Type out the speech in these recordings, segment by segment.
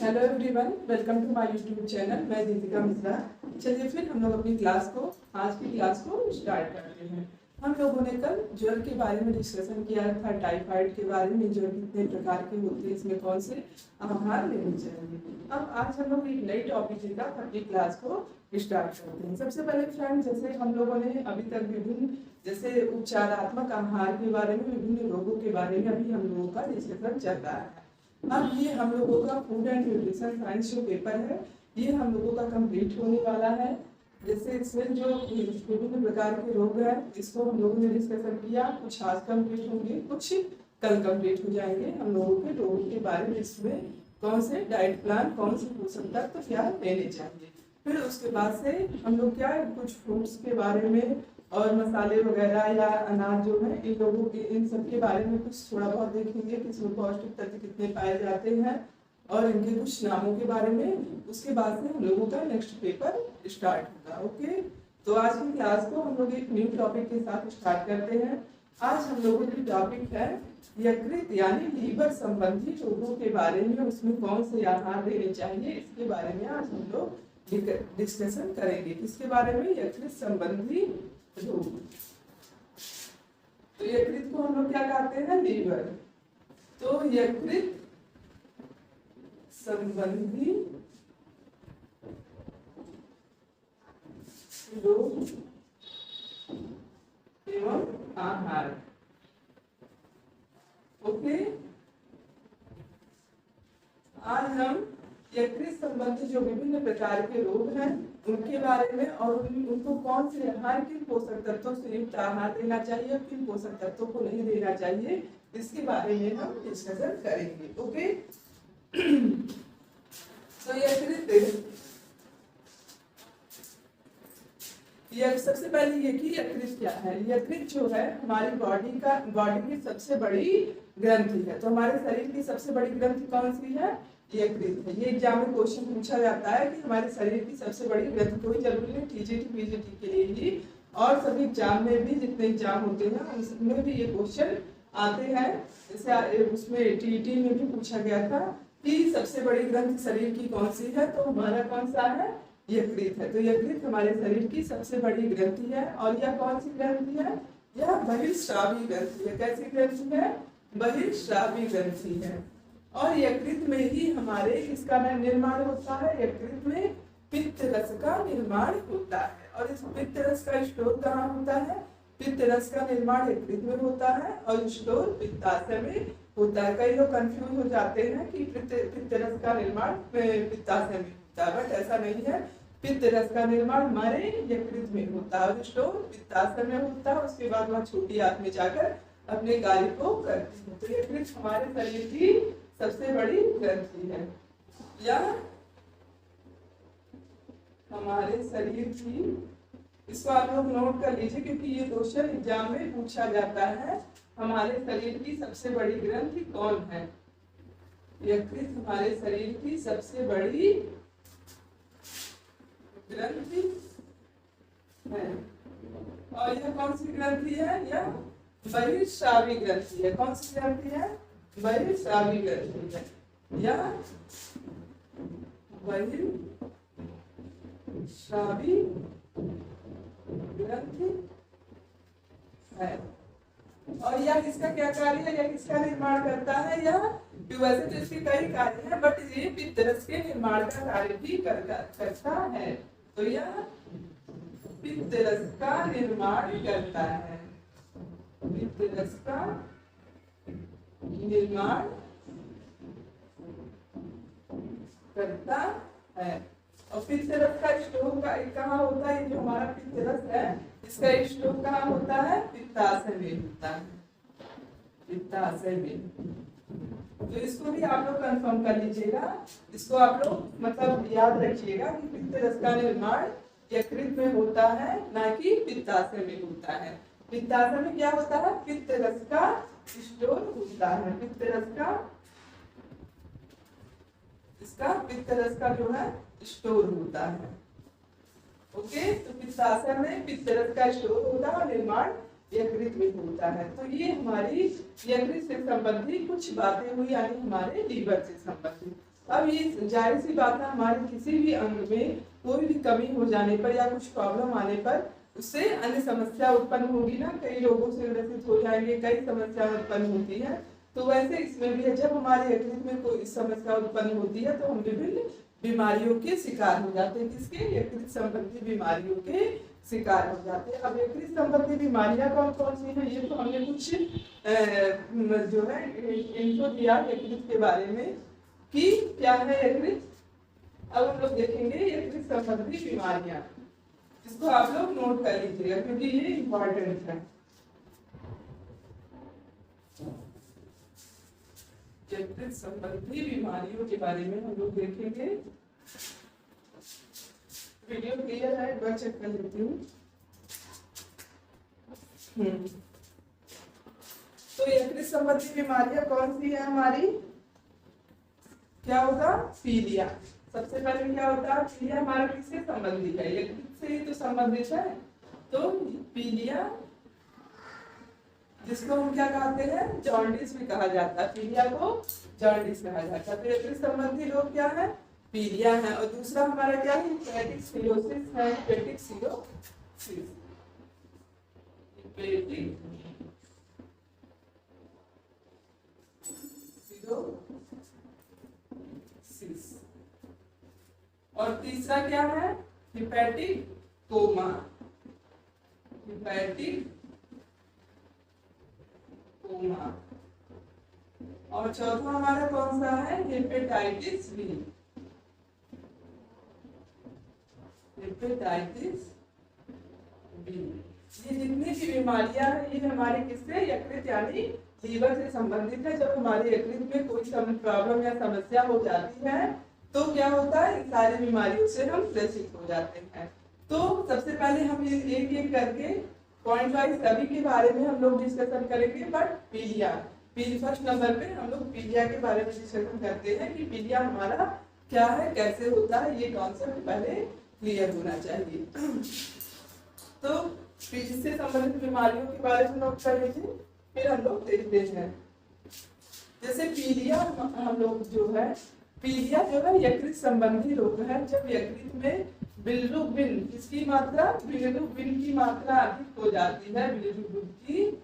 Hello everyone, welcome to my YouTube channel. मैं दीपिका मिश्रा। चलिए फिर हम लोग अपनी आज की क्लास को स्टार्ट करते हैं। हम लोगों ने कल ज्वर के बारे में डिस्कशन किया था, टाइफाइड के बारे में, ज्वर कितने प्रकार के होते हैं, इसमें कौन से आहार लेने चाहिए। अब आज हम लोग एक नई टॉपिक के साथ अपनी क्लास को स्टार्ट करते हैं। सबसे पहले फ्रेंड, जैसे हम लोगों ने अभी तक विभिन्न जैसे उपचारात्मक आहार के बारे में, विभिन्न रोगों के बारे में अभी हम लोगों का डिस्कशन चल रहा है। अब ये हम लोगों का फूड एंड न्यूट्रिशन साइंस जो पेपर है, ये हम लोगों का कंप्लीट होने वाला है। जैसे इसमें जो विभिन्न प्रकार के रोग हैं, इसको हम लोगों ने डिस्कशन किया। कुछ आज कंप्लीट होंगे, कुछ कल कंप्लीट हो जाएंगे। हम लोगों के रोगों के बारे में, इसमें कौन से डाइट प्लान, कौन से पोषक तत्व तो क्या लेने चाहिए। फिर उसके बाद से हम लोग क्या कुछ फ्रूट्स के बारे में और मसाले वगैरह या अनाज जो है, इन लोगों के, इन सब के बारे में कुछ थोड़ा बहुत देखेंगे कि इसमें पौष्टिक तत्व कितने पाए जाते हैं और इनके कुछ नामों के बारे में। उसके बाद से हम लोगों का नेक्स्ट पेपर स्टार्ट होगा। ओके, तो आज की क्लास को हम लोग एक न्यू टॉपिक के साथ स्टार्ट करते हैं। आज हम लोगों की टॉपिक है यकृत यानी लीवर संबंधी रोगों के बारे में। उसमें कौन से आहार लेने चाहिए, इसके बारे में आज हम लोग डिस्कशन करेंगे। किसके बारे में? यकृत संबंधी रोग। तो यकृत को हम लोग क्या कहते हैं? लीवर। तो यकृत संबंधी रोग एवं आहार। ओके, आज हम यकृत संबंधी जो विभिन्न प्रकार के रोग हैं उनके बारे में और उनको कौन से आहार, किन पोषक तत्वों से युक्त आहार देना चाहिए और किन पोषक तत्वों को नहीं देना चाहिए, इसके बारे में हम डिस्कशन करेंगे। ओके, तो सबसे पहले ये कि यकृत क्या है। यकृत जो है हमारी बॉडी की सबसे बड़ी ग्रंथि है। तो हमारे शरीर की सबसे बड़ी ग्रंथि कौन सी है? यकृत है। ये एग्जाम में क्वेश्चन पूछा जाता है कि हमारे शरीर की सबसे बड़ी ग्रंथि। कोई जरूरी नहीं टीजीटी पीजीटी के लिए ही, और सभी एग्जाम में भी, जितने एग्जाम होते हैं उसमें भी ये क्वेश्चन आते हैं। जैसे उसमें टीईटी में भी पूछा गया था कि सबसे बड़ी ग्रंथि शरीर की कौन सी है, तो हमारा कौन सा है? यकृत है। तो यकृत हमारे शरीर की सबसे बड़ी ग्रंथि है। और यह कौन सी ग्रंथि है? यह बहिर्स्रावी ग्रंथि है। कैसी ग्रंथि है? बहिर्स्रावी ग्रंथि है। और यकृत में ही हमारे किसका निर्माण होता है? यकृत में पित्त रस का निर्माण होता है। और इस पित्त रस का स्टोर कहाँ होता है? पित्त रस का निर्माण यकृत में होता है और स्टोर पित्ताशय में होता है। कई लोग कंफ्यूज हो जाते हैं कि पित्त रस का निर्माण पित्ताशय में होता है, बट ऐसा नहीं है। पित्त रस का निर्माण हमारे यकृत में होता है और स्टोर पित्ताशय में होता है। उसके बाद वह छोटी आंत में जाकर अपने कार्य को करती है। तो यकृत हमारे शरीर की सबसे बड़ी ग्रंथि है या हमारे शरीर की, इसको आप लोग नोट कर लीजिए क्योंकि ये क्वेश्चन एग्जाम में पूछा जाता है। हमारे शरीर की सबसे बड़ी ग्रंथि कौन है? यकृत हमारे शरीर की सबसे बड़ी ग्रंथि है। और यह कौन सी ग्रंथि है? यह बहिर्स्रावी ग्रंथि है। कौन सी ग्रंथि है? बहिर्स्रावी ग्रंथि है या बहिर्स्रावी ग्रंथि है। और यह किसका क्या कार्य है? यह किसका निर्माण करता है? यह वैसे तो इसके कई कार्य हैं, बट ये पित्त रस के निर्माण का कार्य भी करता है। तो यह पित्त रस का निर्माण करता है। पित्त रस का निर्माण करता है। और पित्त रस का स्टोर कहाँ होता है? जो हमारा पित्त रस है, इसका स्टोर कहाँ होता है? पित्ताशय में होता है। पित्ताशय में। तो इसको भी आप लोग कंफर्म कर लीजिएगा। इसको आप लोग मतलब याद रखिएगा कि पित्त रस का निर्माण यकृत में होता है, ना कि पित्ताशय में होता है। पित्ताशय में क्या होता है? पित्त रस का स्टोर होता है। पित्त रस का, इसका पित्त रस का जो है स्टोर होता है। ओके, तो पित्ताशय में पित्त रस का स्टोर होता है और निर्माण यकृत में होता है। तो ये हमारी यकृत से संबंधित कुछ बातें हुई, यानी हमारे लीवर से संबंधित। अब ये जाहिर सी बात है, हमारे किसी भी अंग में कोई भी कमी हो जाने पर या कुछ प्रॉब्लम आने पर उससे अन्य समस्या उत्पन्न होगी ना, कई रोगों से ग्रसित हो जाएंगे, कई समस्या उत्पन्न होती है। तो वैसे इसमें भी है, जब हमारे यकृत में कोई समस्या उत्पन्न होती है तो हम विभिन्न बीमारियों के शिकार हो जाते हैं। किसके? यकृत संबंधी बीमारियों के शिकार हो जाते हैं। अब यकृत संबंधी बीमारियां कौन कौन सी हैं, ये तो हमने कुछ जो है इनको दिया यकृत के बारे में कि क्या है यकृत। अब हम लोग देखेंगे यकृत संबंधी बीमारियां, इसको आप लोग नोट कर लीजिएगा क्योंकि ये इम्पोर्टेंट है। यकृत संबंधी बीमारियों के बारे में हम लोग देखेंगे। वीडियो क्लियर है? एक बार चेक कर लेती हूँ। तो यकृत संबंधी बीमारियां कौन सी है हमारी? क्या होगा? पीलिया। सबसे पहले क्या होता है? पीलिया हमारा किससे संबंधित है? यकृत से ही तो संबंधित है। तो पीलिया, जिसको हम क्या कहते हैं? जॉन्डिस भी कहा जाता है। पीलिया को जॉन्डिस कहा जाता है। तो यकृत संबंधी रोग क्या है? पीलिया है। और दूसरा हमारा क्या है? हेपेटिक सिरोसिस है। Hepatic cirrhosis, hepatic cirrhosis. और तीसरा क्या है? Hepatic coma, hepatic coma. और चौथा हमारा कौन सा है? Hepatitis B, hepatitis B. ये जितनी भी बीमारियां हैं ये हमारे किससे? यकृत यानी लीवर से संबंधित है। जब हमारे यकृत में कोई प्रॉब्लम या समस्या हो जाती है तो क्या होता है? इन सारी बीमारियों से हम ग्रसित हो जाते हैं। तो सबसे पहले हम ये एक एक करके पॉइंट वाइज सभी के बारे में हम लोग डिस्कशन करेंगे। बट पीलिया, फर्स्ट नंबर पे हम लोग पीलिया के बारे में डिस्कशन करते हैं कि पीलिया हमारा क्या है, कैसे होता है, ये कॉन्सेप्ट पहले क्लियर होना चाहिए। तो इससे संबंधित बीमारियों के बारे में नोट कर लीजिए, फिर हम लोग देखते हैं। जैसे पीलिया हम लोग जो है, पीलिया जो है यकृत संबंधी रोग है। जब यकृत में बिलिरुबिन, किसकी मात्रा? बिलिरुबिन की मात्रा अधिक हो जाती है। बिलिरुबिन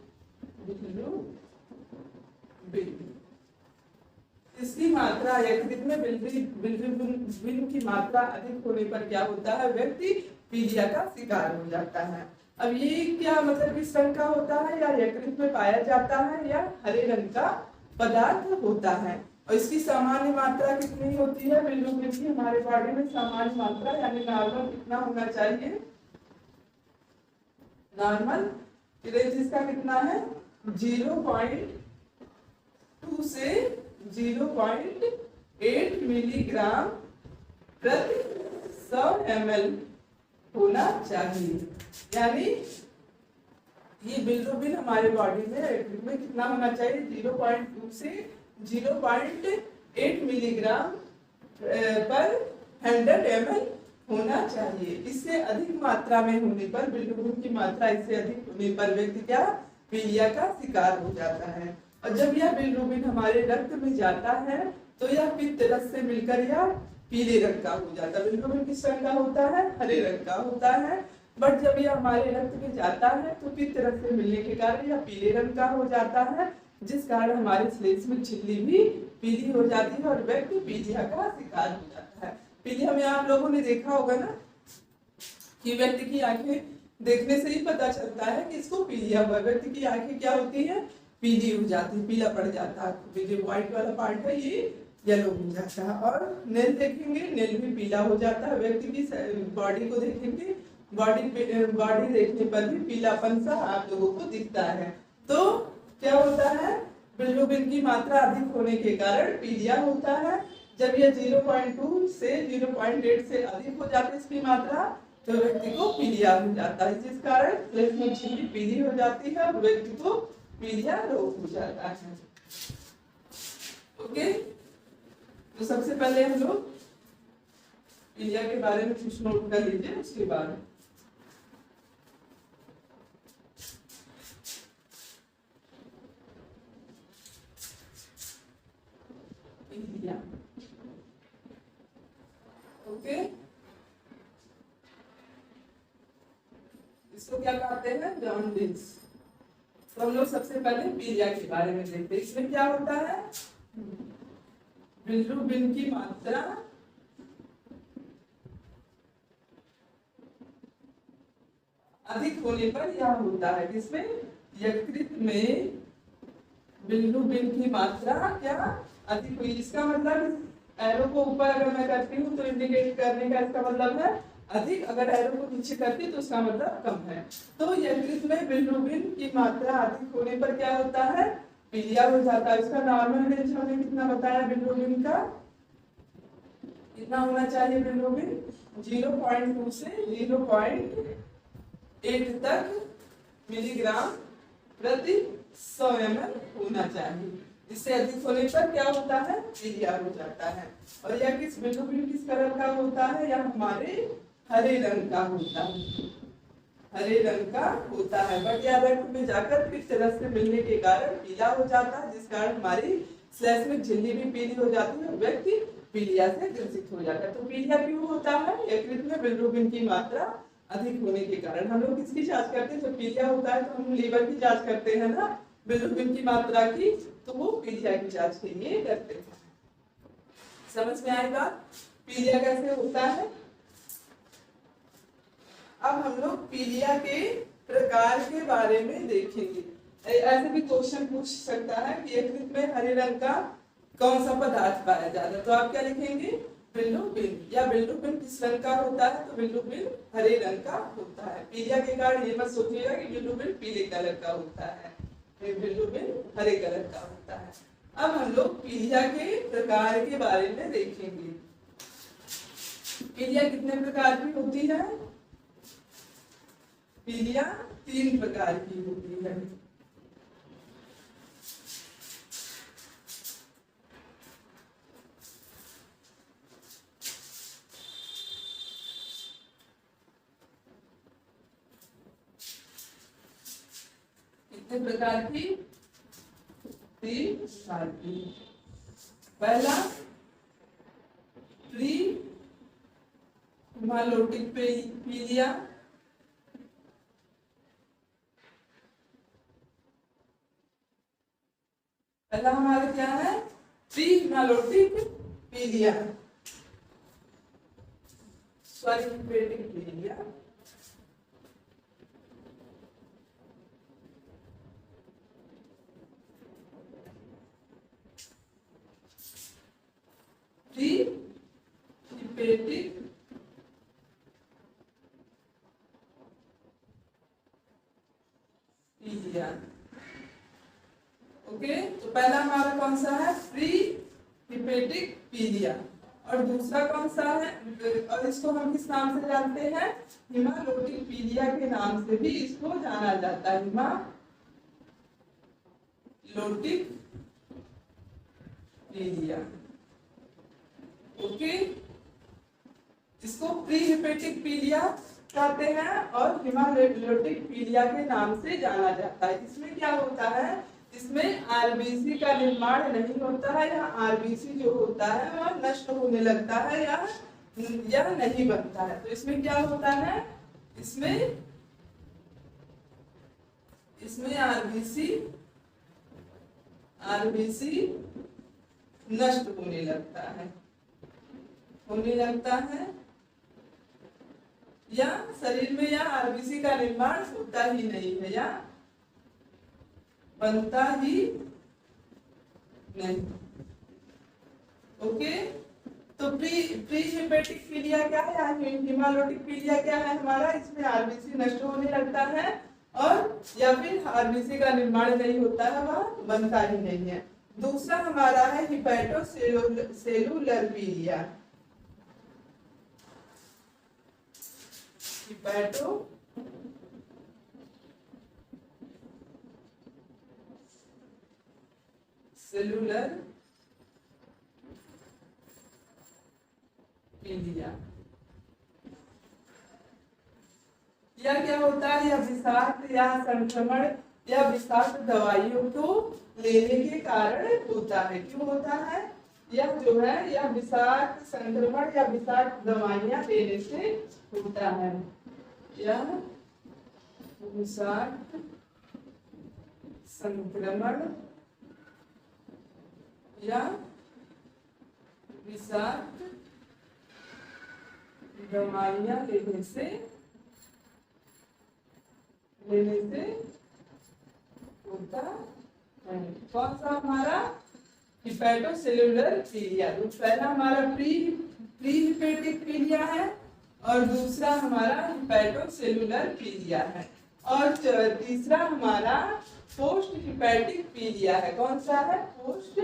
इसकी मात्रा यकृत में बिलिरुबिन की मात्रा अधिक होने पर क्या होता है? व्यक्ति पीलिया का शिकार हो जाता है। अब ये क्या मतलब किस रंग का होता है? या यकृत में पाया जाता है या हरे रंग का पदार्थ होता है। और इसकी सामान्य मात्रा कितनी होती है? बिलिरुबिन की हमारे बॉडी में सामान्य मात्रा यानी नॉर्मल कितना होना चाहिए? नॉर्मल रेंज इसका कितना है? 0.2 से 0.8 मिलीग्राम प्रति 100 ml होना चाहिए। यानी ये बिलिरुबिन हमारे बॉडी में कितना होना चाहिए? 0.2 से 0.8 मिलीग्राम पर 100 ml होना चाहिए। इससे अधिक मात्रा में होने पर, बिलिरुबिन की मात्रा इससे अधिक होने पर व्यक्ति क्या? पीलिया का शिकार हो जाता है। और जब यह बिलिरुबिन हमारे रक्त में जाता है तो यह पित्त रस से मिलकर यह पीले रंग का हो जाता है। बिलिरुबिन किस रंग का होता है? हरे रंग का होता है। बट जब यह हमारे रक्त में जाता है तो पित्त रस से मिलने के कारण यह पीले रंग का हो जाता है, जिस कारण हमारे श्लेष्म में झिल्ली भी पीली हो जाती है और व्यक्ति पीलिया का शिकार हो जाता है। पीलिया में आप लोगों ने देखा होगा ना कि व्यक्ति की आंखें देखने से ही पता चलता है कि इसको पीलिया हुआ। व्यक्ति की आंखें क्या होती है? पीली हो जाती है, पीला पड़ जाता है। जो व्हाइट वाला पार्ट है ये येलो हो जाता है। और नेल देखेंगे, नेल भी पीला हो जाता है। व्यक्ति की बॉडी को देखेंगे, बॉडी देखने पर भी पीलापन सा आप लोगों को दिखता है। तो क्या होता है? बिलिरुबिन की मात्रा अधिक होने के कारण पीलिया होता है। जब यह 0.2 से 0.8 से अधिक हो जाती है इसकी मात्रा तो व्यक्ति को पीलिया हो जाता है, जिस कारण श्लेष्म में झिल्ली पीली हो जाती है और व्यक्ति को पीलिया रोग हो जाता है। ओके, तो सबसे पहले हम लोग पीलिया के बारे में कुछ नोट कर लीजिए, उसके बाद पीलिया। ओके, इसको क्या कहते हैं, जॉन्डिस। तो हम लोग सबसे पहले पीलिया के बारे में देखते हैं। इसमें क्या होता है, बिलिरुबिन की मात्रा अधिक होने पर यह होता है। किसमें, यकृत में बिलिरुबिन की मात्रा क्या अधिक हुई। इसका मतलब एरो को ऊपर अगर मैं करती हूँ तो इंडिकेट करने का इसका मतलब है अधिक, अगर एरो को नीचे करती तो उसका मतलब कम है। तो यकृत में बिलिरुबिन की मात्रा अधिक होने पर क्या होता है, पीलिया हो जाता है। इसका नॉर्मल रेंज हमने कितना बताया बिलिरुबिन का, कितना होना चाहिए बिलिरुबिन, 0.2 से 0.8 तक मिलीग्राम प्रति 100 ml होना चाहिए। इससे अधिक होने पर क्या होता है, पीलिया हो जाता है। और यह बिलिरुबिन किस कलर का होता है, यह हमारे हरे रंग का होता है, हरे रंग का होता है। बट यह रक्त में जाकर फिर तरह से मिलने के कारण पीला हो जाता है, जिस कारण हमारी स्लैश में झिल्ली भी पीली हो जाती है, व्यक्ति पीलिया से ग्रसित हो जाता है। तो पीलिया क्यों होता है, यकृत में बिलिरुबिन की मात्रा अधिक होने के कारण। हम लोग किसकी जांच करते हैं, जब पीलिया होता है तो हम लीवर की जांच करते हैं ना, बिलिरुबिन की मात्रा की, तो वो पीलिया की जांच के लिए करते हैं। समझ में आएगा पीलिया कैसे होता है। अब हम लोग पीलिया के प्रकार के बारे में देखेंगे। ऐसे भी क्वेश्चन पूछ सकता है कि यकृत में हरे रंग का कौन सा पदार्थ पाया जाता है, तो आप क्या लिखेंगे, बिलिरुबिन। या बिलिरुबिन किस रंग का होता है, तो बिलिरुबिन हरे रंग का होता है। पीलिया के कारण ये मत सोचिएगा कि बिलिरुबिन पीले कलर का होता है, बिलिरुबिन हरे कलर का होता है। अब हम लोग पीलिया के प्रकार के बारे में देखेंगे। पीलिया कितने प्रकार की होती है, पीलिया 3 प्रकार की होती है। कितने प्रकार की, 3 प्रकार की। पहला प्री हिमालोटिक पीलिया, पहला हमारा क्या है, प्री हिमालोटिक पीलिया, सॉरी हिपेटिक पीलिया। प्री हिपेटिक पीलिया। ओके, तो पहला हमारा कौन सा है, प्री हिपेटिक पीलिया। और दूसरा कौन सा है, और इसको हम किस नाम से जानते हैं, हिमालोटिक पीलिया के नाम से भी इसको जाना जाता है, हिमालोटिक पीलिया। ओके, इसको प्री हिपेटिक पीलिया कहते हैं और हिमालोटिक पीलिया के नाम से जाना जाता है। इसमें क्या होता है, इसमें आरबीसी का निर्माण नहीं होता है, या आरबीसी जो होता है वह नष्ट होने लगता है या नहीं बनता है। तो इसमें क्या होता है, इसमें आरबीसी नष्ट होने लगता है, या शरीर में या आरबीसी का निर्माण होता ही नहीं है, या बनता ही नहीं। ओके, तो प्री हिपेटिक पीलिया क्या है, हिमालोटिक पीलिया क्या है हमारा, इसमें आरबीसी नष्ट होने लगता है और या फिर आरबीसी का निर्माण नहीं होता है, वह बनता ही नहीं है। दूसरा हमारा है हिपैटोसेलुलर पीलिया, हिपैटोसेलुलर पीलिया। यह क्या होता है, यह विषाक्त या संक्रमण या विषाक्त दवाइयों को लेने के कारण होता है। क्यों होता है, यह जो है यह विषाक्त संक्रमण या विषाक्त दवाइयां लेने से होता है। यह विषाक्त संक्रमण या विषाक्त दवाइयां लेने से होता है। कौन सा हमारा हिपैटोसेल्युलर पीलिया। तो पहला हमारा प्री हिपेटिक पीलिया है और दूसरा हमारा हिपैटोसेल्युलर पीलिया है और तीसरा हमारा पोस्ट हिपैटिक पीलिया है। कौन सा है? पोस्ट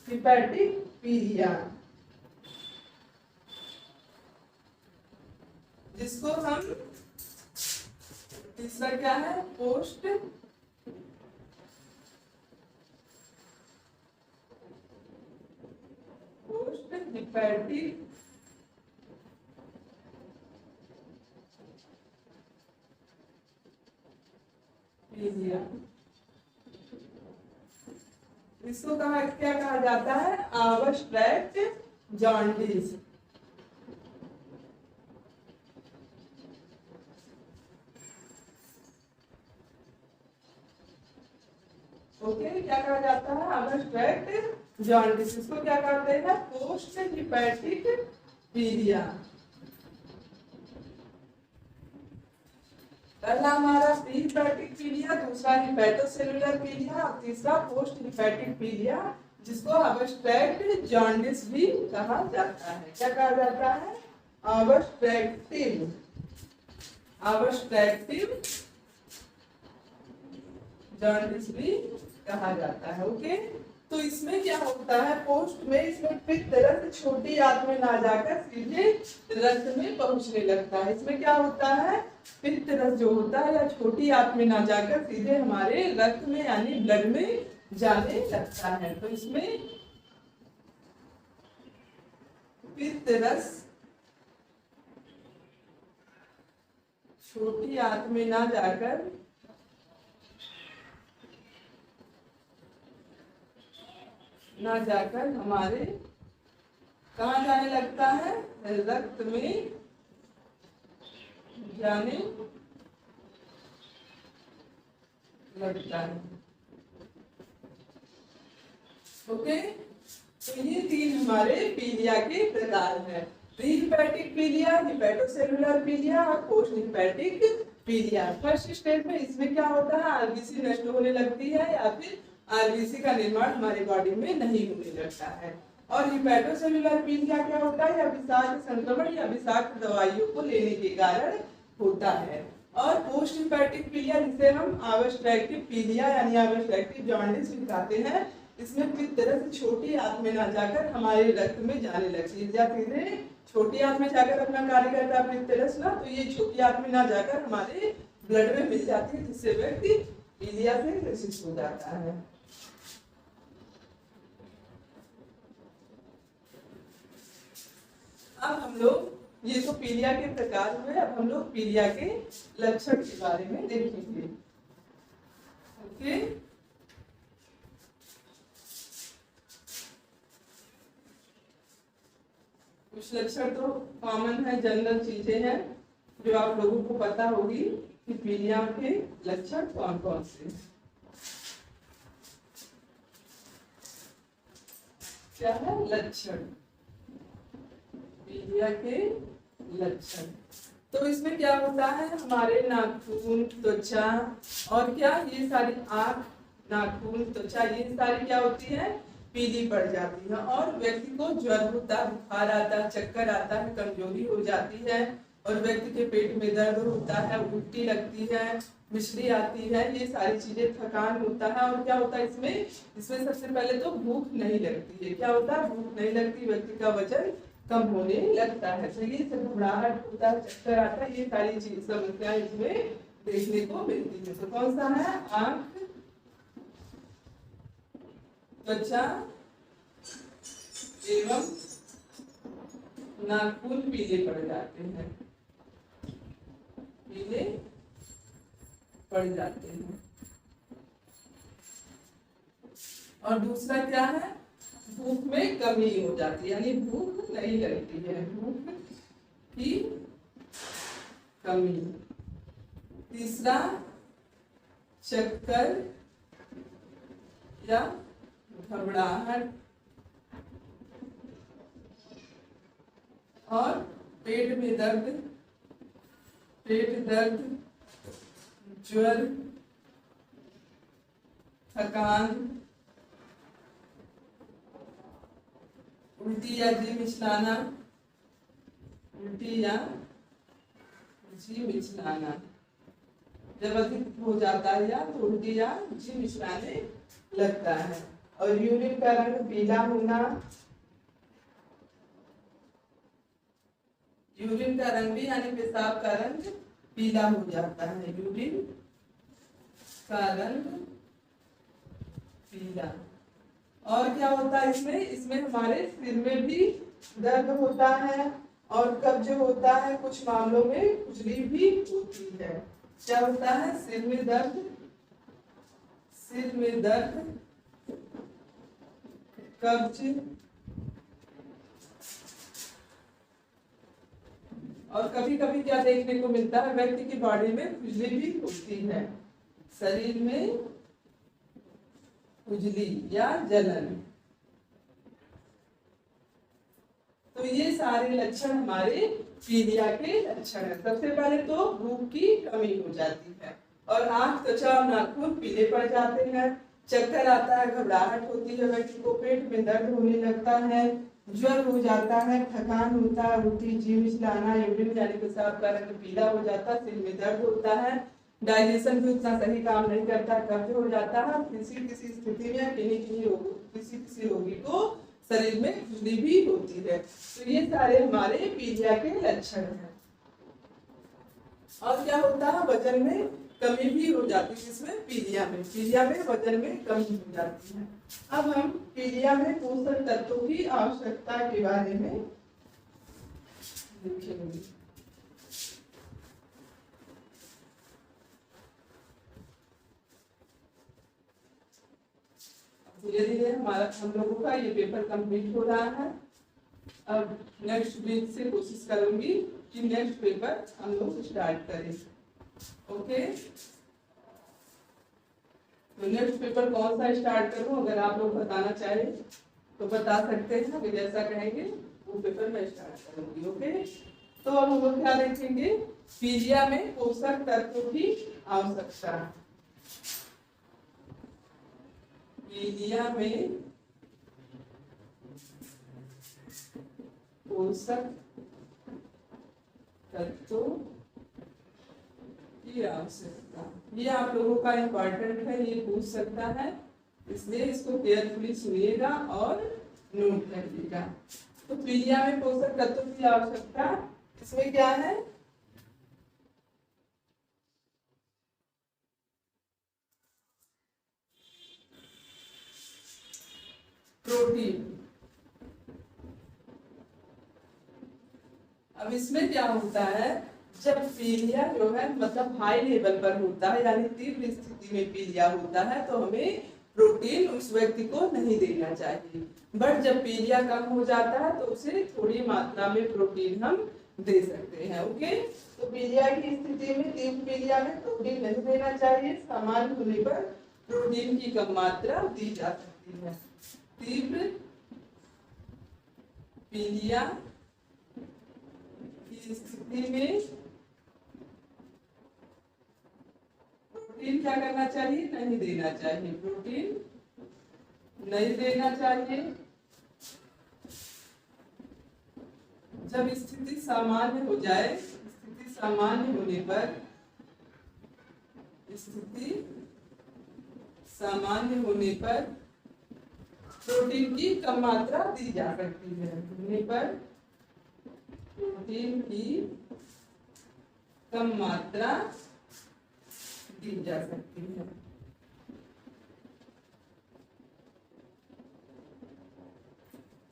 हिपैटिक पीलिया, जिसको हम तीसरा क्या है? पोस्ट हिपैटिक पीलिया। इसको क्या कहा जाता है? Abstract jaundice. ओके, क्या कहा जाता है? Abstract jaundice. इसको क्या कहते हैं? पोस्ट हिपैटिक पीलिया। पहला हमारा प्री हिपैटिक पीलिया, दूसरा हिपैटोसेल्युलर पीलिया और तीसरा पोस्ट हिपैटिक पीलिया, जिसको अबस्ट्रैक्ट जॉन्डिस भी कहा जाता है। क्या कहा जाता है? अबस्ट्रैक्टिव जॉन्डिस भी कहा जाता है। ओके, तो इसमें क्या होता है? पोस्ट में इसमें पित्त रस छोटी आंत में ना जाकर सीधे रक्त में पहुंचने लगता है। इसमें क्या होता है? पित्त रस जो होता है या छोटी आंत में ना जाकर सीधे हमारे रक्त में यानी ब्लड में जाने लगता है। तो इसमें पित्त रस छोटी आंत में ना जाकर हमारे कहाँ जाने लगता है? रक्त में जाने लगता है। ओके, तो ये तीन हमारे पीलिया के प्रकार हैं। प्री हिपैटिक पीलिया, हिपैटोसेल्युलर पीलिया और पोस्ट हिपैटिक पीलिया। फर्स्ट स्टेज में इसमें क्या होता है? आरबीसी नष्ट होने लगती है या फिर आरबीसी का निर्माण हमारी बॉडी में नहीं होने लगता है। और हिपैटोसेल्युलर पीलिया क्या होता है? या विषाक्त संक्रमण या विषाक्त दवाइयों को लेने के कारण होता है। और पोस्ट हिपैटिक पीलिया, जिसे हम अबस्ट्रैक्टिव पीलिया यानी अबस्ट्रैक्टिव जॉन्डिस भी कहते हैं, इसमें पित्त रस छोटी आंत में ना जाकर हमारे रक्त में जाने लगती है। या फिर छोटी आंत में जाकर अपना कार्य करता है पित्त रस ना, तो ये छोटी आंत में ना जाकर हमारे ब्लड में मिल जाती है, जिससे व्यक्ति पीलिया से ग्रसित हो जाता है। अब हम लोग, ये तो पीलिया के प्रकार हुए, अब हम लोग पीलिया के लक्षण के बारे में देखेंगे। ओके, कुछ लक्षण तो कॉमन है, जनरल चीजें हैं जो आप लोगों को पता होगी कि पीलिया के लक्षण कौन कौन से। क्या है लक्षण? पीलिया के लक्षण। तो इसमें क्या होता है? हमारे नाखून, त्वचा और क्या ये सारी आँख, नाखून, त्वचा ये सारी क्या होती है? पीली पड़ जाती है और व्यक्ति को ज्वर होता है, बुखार आता है, चक्कर आता है, कमजोरी हो जाती है और व्यक्ति के पेट में दर्द होता है, उल्टी लगती है, मिश्री आती है, ये सारी चीजें, थकान होता है। और क्या होता है इसमें सबसे पहले तो भूख नहीं लगती है। क्या होता है? भूख नहीं लगती, व्यक्ति का वजन कम होने लगता है। तो ये सब घबराहट होता है, चक्कर आता है, ये सारी चीज समस्याएं इसमें देखने को मिलती है। तो कौन सा है? आँख, त्वचा एवं नाखून पीले पड़ जाते हैं, पीले पड़ जाते हैं। और दूसरा क्या है? भूख में कमी हो जाती है, यानी भूख नहीं लगती है, भूख की कमी। तीसरा, चक्कर या घबराहट और पेट में दर्द, पेट दर्द, ज्वर, थकान, उल्टी या जी मिचलाना, उल्टी या जी मिचलाना जब अधिक हो जाता है या तो उल्टी या जी मिचलाने लगता है। और यूरिन का रंग पीला होना, यूरिन का रंग भी यानी पेशाब का रंग पीला हो जाता है, यूरिन का रंग पीला। और क्या होता है इसमें, इसमें हमारे सिर में भी दर्द होता है और कब्ज होता है, कुछ मामलों में खुजली भी होती है। क्या होता है, सिर में दर्द, सिर में दर्द, कब्ज और कभी कभी क्या देखने को मिलता है, व्यक्ति की बॉडी में खुजली भी होती है, शरीर में खुजली या जलन। तो ये सारे लक्षण हमारे पीलिया के लक्षण है। सबसे पहले तो भूख की कमी हो जाती है और आंख, त्वचा और नाखून पीले पड़ जाते हैं, चक्कर आता है, घबराहट होती है, व्यक्ति को पेट में दर्द होने लगता है, ज्वर हो जाता है, थकान होता है, उल्टी, जी मिचलाना, यूरिन यानी पेशाब का रंग पीला हो जाता है, सिर में दर्द होता है, डाइजेशन भी उतना सही काम नहीं करता, कब्ज हो जाता है, किसी किसी स्थिति में किसी रोगी को शरीर में खुजली भी होती है। तो ये सारे हमारे पीलिया के लक्षण हैं। और क्या होता है, वजन में कमी भी हो जाती है, जिसमें पीलिया में वजन में कमी हो जाती है। अब हम पीलिया में पोषक तत्वों की आवश्यकता के बारे में देखेंगे। धीरे धीरे हमारा हम लोगों का ये पेपर कंप्लीट हो रहा है। अब नेक्स्ट वीक से कोशिश करूंगी कि नेक्स्ट पेपर हम लोग स्टार्ट करें। ओके, तो नेक्स्ट पेपर कौन सा स्टार्ट करूं, अगर आप लोग बताना चाहे तो बता सकते हैं, अगर जैसा कहेंगे वो पेपर मैं स्टार्ट करूंगी। ओके, तो अब हम लोग क्या देखेंगे, पीलिया में पोषक तत्वों की आवश्यकता। पीलिया में पोषक तत्वों की आवश्यकता, ये आप लोगों का इम्पोर्टेंट है, ये पूछ सकता है, इसलिए इसको केयरफुली सुनिएगा और नोट करिएगा। तो पीलिया में पोषक तत्वों की आवश्यकता, इसमें क्या है, प्रोटीन। अब इसमें क्या होता है, जब पीलिया जो है मतलब हाई लेवल पर होता है, यानी तीव्र स्थिति में पीलिया होता है, तो हमें प्रोटीन उस व्यक्ति को नहीं देना चाहिए। बट जब पीलिया कम हो जाता है तो उसे थोड़ी मात्रा में प्रोटीन हम दे सकते हैं। ओके, तो पीलिया की स्थिति में, तीव्र पीलिया में प्रोटीन नहीं देना चाहिए, सामान्य होने पर प्रोटीन की कम मात्रा दी जा सकती है। तीव्र पीलिया की स्थिति में प्रोटीन क्या करना चाहिए, नहीं देना चाहिए, प्रोटीन नहीं देना चाहिए। जब स्थिति सामान्य हो जाए, स्थिति सामान्य होने पर, स्थिति सामान्य होने पर प्रोटीन की कम मात्रा दी जा सकती है, होने पर प्रोटीन की कम मात्रा दी जा सकती है।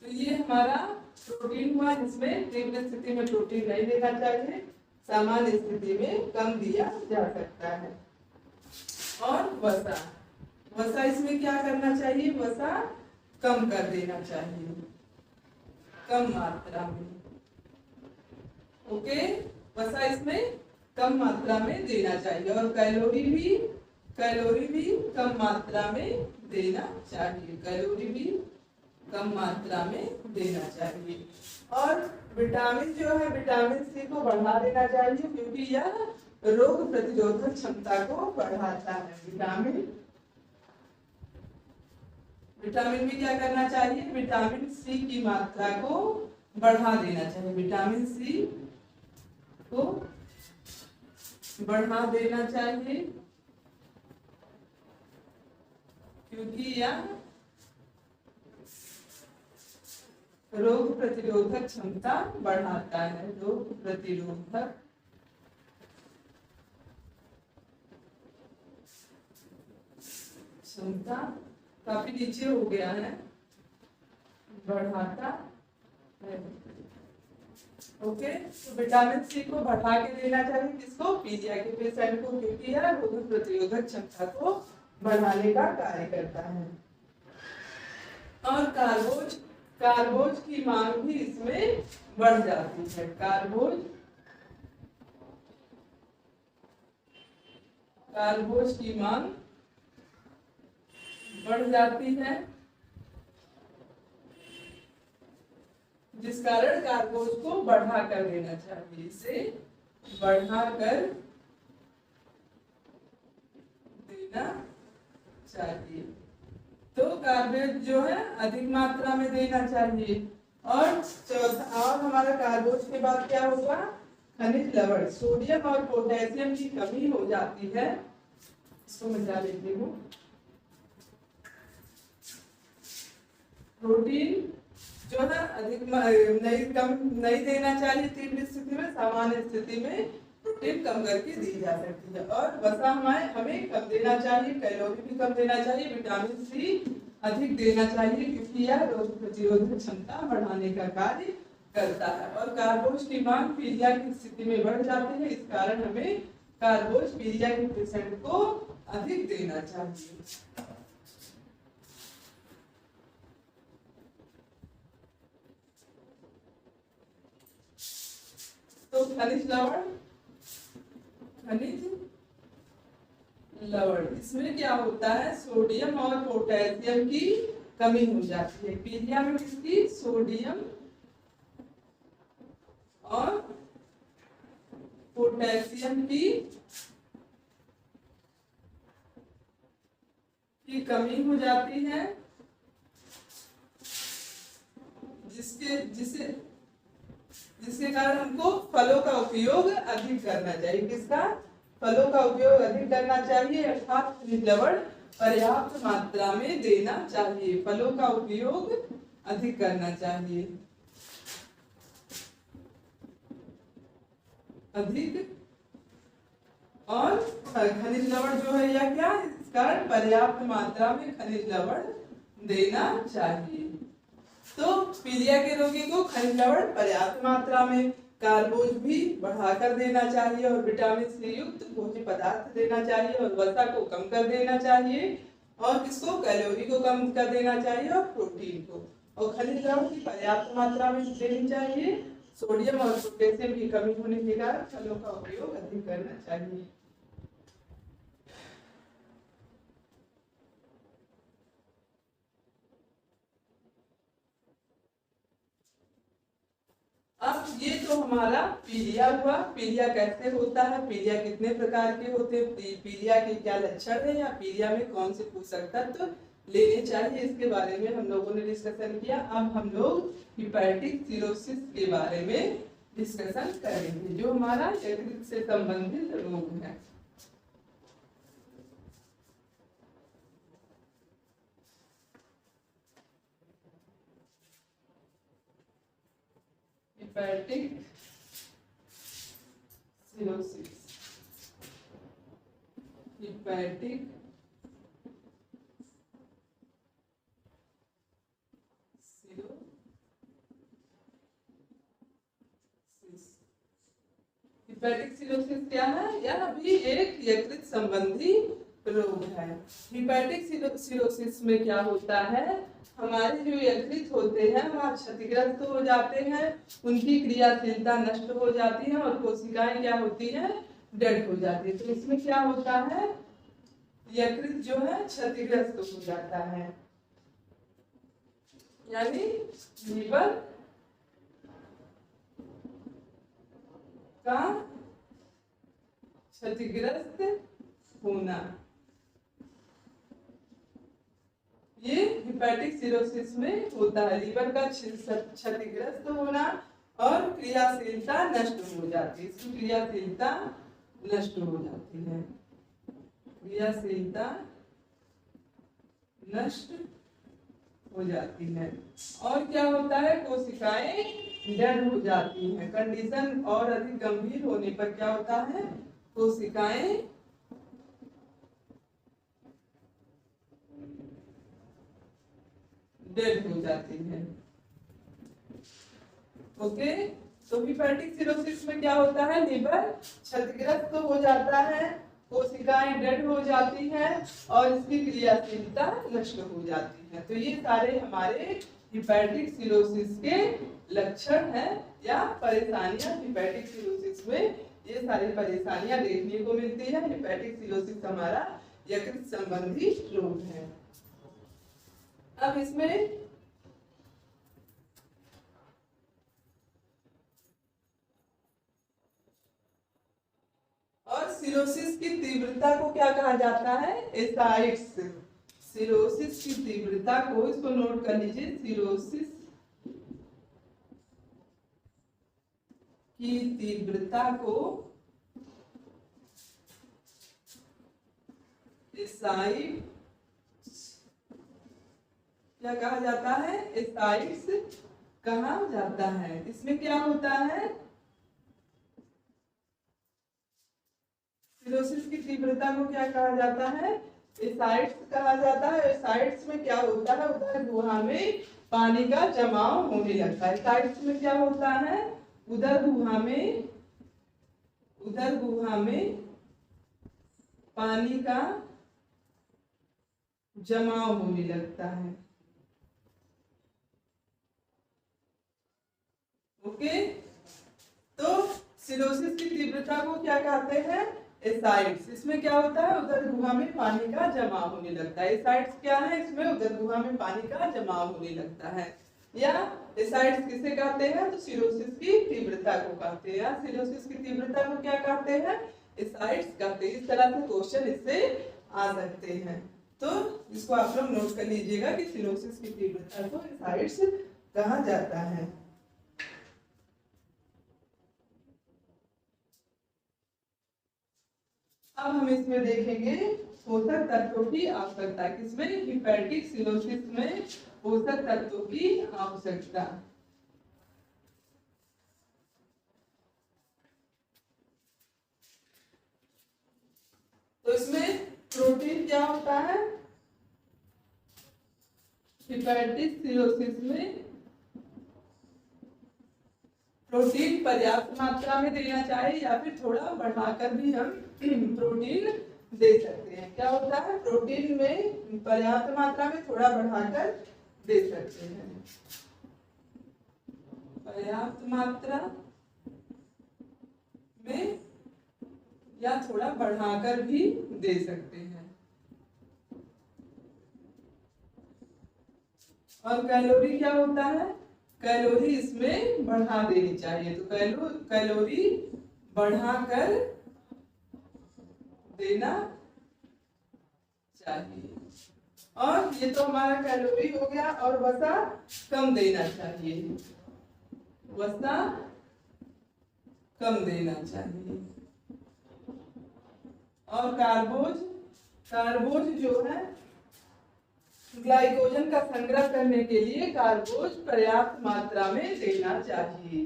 तो ये हमारा प्रोटीन हुआ, जिसमें तीव्र स्थिति में प्रोटीन नहीं देना चाहिए, सामान्य स्थिति में कम दिया जा सकता है। और वसा, वसा इसमें क्या करना चाहिए, वसा कम कर देना चाहिए, कम मात्रा में। ओके, वसा इसमें कम मात्रा में देना चाहिए और कैलोरी भी कम मात्रा में देना चाहिए, कैलोरी भी कम मात्रा में देना चाहिए। और विटामिन जो है, विटामिन सी को बढ़ा देना चाहिए क्योंकि यह रोग प्रतिरोधक क्षमता को बढ़ाता है। विटामिन भी क्या करना चाहिए, विटामिन सी की मात्रा को बढ़ा देना चाहिए, विटामिन सी को बढ़ा देना चाहिए क्योंकि यह रोग प्रतिरोधक क्षमता बढ़ाता है, रोग प्रतिरोधक क्षमता काफी नीचे हो गया है, बढ़ाता है। ओके, तो विटामिन सी को बढ़ा के देना चाहिए, किसको, पीलिया के पेशेंट को, क्योंकि यह रोग प्रतिरोधक क्षमता को बढ़ाने का कार्य करता है। और कार्बोज की मांग भी इसमें बढ़ जाती है, कार्बोज की मांग बढ़ जाती है, जिस कारण कार्बोज को बढ़ा कर देना चाहिए, इसे बढ़ा कर देना चाहिए। तो कार्बोज जो है अधिक मात्रा में देना चाहिए। और चौथा, और हमारा कार्बोज के बाद क्या होगा, खनिज लवण, सोडियम और पोटेशियम की कमी हो जाती है, इसको मिटा लेती हूँ। प्रोटीन जो है अधिक नहीं देना चाहिए, तीव्र स्थिति में, सामान्य स्थिति में प्रोटीन कम करके दी जा सकती है। और वसा हमें कम देना चाहिए, कैलोरी भी कम देना चाहिए, विटामिन सी अधिक देना चाहिए क्योंकि यह रोग प्रतिरोधक क्षमता बढ़ाने का कार्य करता है। और कार्बोज की मांग पीलिया की स्थिति में बढ़ जाती है, इस कारण हमें कार्बोज पीलिया के पेशेंट को अधिक देना चाहिए। तो खनिज लवण, इसमें क्या होता है, सोडियम और पोटेशियम की कमी हो जाती है, पीलिया में किसकी, सोडियम और पोटेशियम की कमी हो जाती है, जिसके कारण हमको फलों का उपयोग अधिक करना चाहिए, किसका, फलों का उपयोग अधिक करना चाहिए, अर्थात खनिज लवण पर्याप्त मात्रा में देना चाहिए, फलों का उपयोग अधिक करना चाहिए, अधिक। और खनिज लवण जो है या क्या, इस कारण पर्याप्त मात्रा में खनिज लवण देना चाहिए। तो पीलिया के रोगी को खनिज लवण पर्याप्त मात्रा में, कार्बोज भी बढ़ाकर देना चाहिए और विटामिन सी युक्त भोज्य पदार्थ देना चाहिए और वसा को कम कर देना चाहिए और किसको, कैलोरी को कम कर देना चाहिए और प्रोटीन को, और खनिज लवण की पर्याप्त मात्रा में देनी चाहिए। सोडियम और पोटेशियम की कमी होने के कारण फलों का उपयोग अधिक करना चाहिए। अब ये तो हमारा पीलिया हुआ। पीलिया कैसे होता है, पीलिया कितने प्रकार के होते हैं, पीलिया के क्या लक्षण है या पीलिया में कौन से पोषक तत्व लेने चाहिए, इसके बारे में हम लोगों ने डिस्कशन किया। अब हम लोग हिपैटिक सिरोसिस के बारे में डिस्कशन करेंगे, जो हमारा यकृत से संबंधित रोग है। Hepatic cirrhosis, hepatic hepatic cirrhosis क्या है, यह भी एक यकृत संबंधी रोग है। हिपैटिक सिरोसिस में क्या होता है, हमारे जो यकृत होते हैं वह क्षतिग्रस्त हो जाते हैं, उनकी क्रियाशीलता नष्ट हो जाती है और कोशिकाएं क्या होती हैं, डेड हो जाती है। तो इसमें क्या होता है, यकृत जो है क्षतिग्रस्त हो जाता है, यानी लीवर का क्षतिग्रस्त होना, ये हिपैटिक सिरोसिस में होता है। लीवर का क्षतिग्रस्त होना और क्रियाशीलता नष्ट हो जाती है, इसकी क्रियाशीलता नष्ट हो जाती है, क्रियाशीलता नष्ट हो जाती है। और क्या होता है, कोशिकाएं डेड हो जाती हैं। कंडीशन और अधिक गंभीर होने पर क्या होता है, कोशिकाएं डेड हो जाती है। ओके, तो हिपैटिक सिरोसिस में क्या होता है, लिवर क्षतिग्रस्त हो जाता है, कोशिकाएं डेड हो जाती हैं और इसकी क्रियाशीलता नष्ट हो जाती है। तो ये सारे हमारे हिपैटिक सिरोसिस के लक्षण हैं या परेशानियां। हिपैटिक सिरोसिस में ये सारी परेशानियां देखने को मिलती है। हिपैटिक सिरोसिस हमारा यकृत संबंधी रोग है। अब इसमें और सिरोसिस की तीव्रता को क्या कहा जाता है, एसाइड्स। सिरोसिस की तीव्रता को, इसको नोट कर लीजिए, सिरोसिस की तीव्रता को एसाइड क्या कहा जाता है, एसाइड्स कहा जाता है। इसमें क्या होता है, सिरोसिस की तीव्रता को क्या कहा जाता है, एसाइड्स कहा जाता है। एसाइड्स में क्या होता है, उदर गुहा में पानी का जमाव होने लगता है। एसाइड्स में क्या होता है, उदर गुहा में पानी का जमाव होने लगता है। ओके, तो सिरोसिस की तीव्रता को क्या कहते हैं, एसाइड्स। इसमें क्या होता है, उदर गुहा में पानी का जमाव होने लगता है। एसाइड्स क्या है, इसमें उदर गुहा में पानी का जमाव होने लगता है। या एसाइड्स किसे कहते हैं, तो सिरोसिस की तीव्रता को कहते हैं। या सिरोसिस की तीव्रता को क्या कहते हैं, एसाइड्स कहते हैं। इस तरह से क्वेश्चन इससे आ सकते हैं। तो इसको आप लोग नोट कर लीजिएगा कि सिरोसिस की तीव्रता को एसाइड्स कहा जाता है। अब हम इसमें देखेंगे पोषक तत्वों की आवश्यकता। किसमें, हिपैटिक सिरोसिस में पोषक तत्वों की आवश्यकता। तो इसमें प्रोटीन क्या होता है, हिपैटिक सिरोसिस में प्रोटीन पर्याप्त मात्रा में देना चाहिए या फिर थोड़ा बढ़ाकर भी हम प्रोटीन दे सकते हैं। क्या होता है, प्रोटीन में पर्याप्त मात्रा में थोड़ा बढ़ाकर दे सकते हैं, पर्याप्त मात्रा में या थोड़ा बढ़ाकर भी दे सकते हैं। और कैलोरी क्या होता है, कैलोरी इसमें बढ़ा देनी चाहिए। तो कैलोरी बढ़ाकर देना चाहिए। और ये तो हमारा कैलोरी हो गया। और वसा कम देना चाहिए, वसा कम देना चाहिए। और कार्बोज जो है, ग्लाइकोजन का संग्रह करने के लिए कार्बोज पर्याप्त मात्रा में देना चाहिए।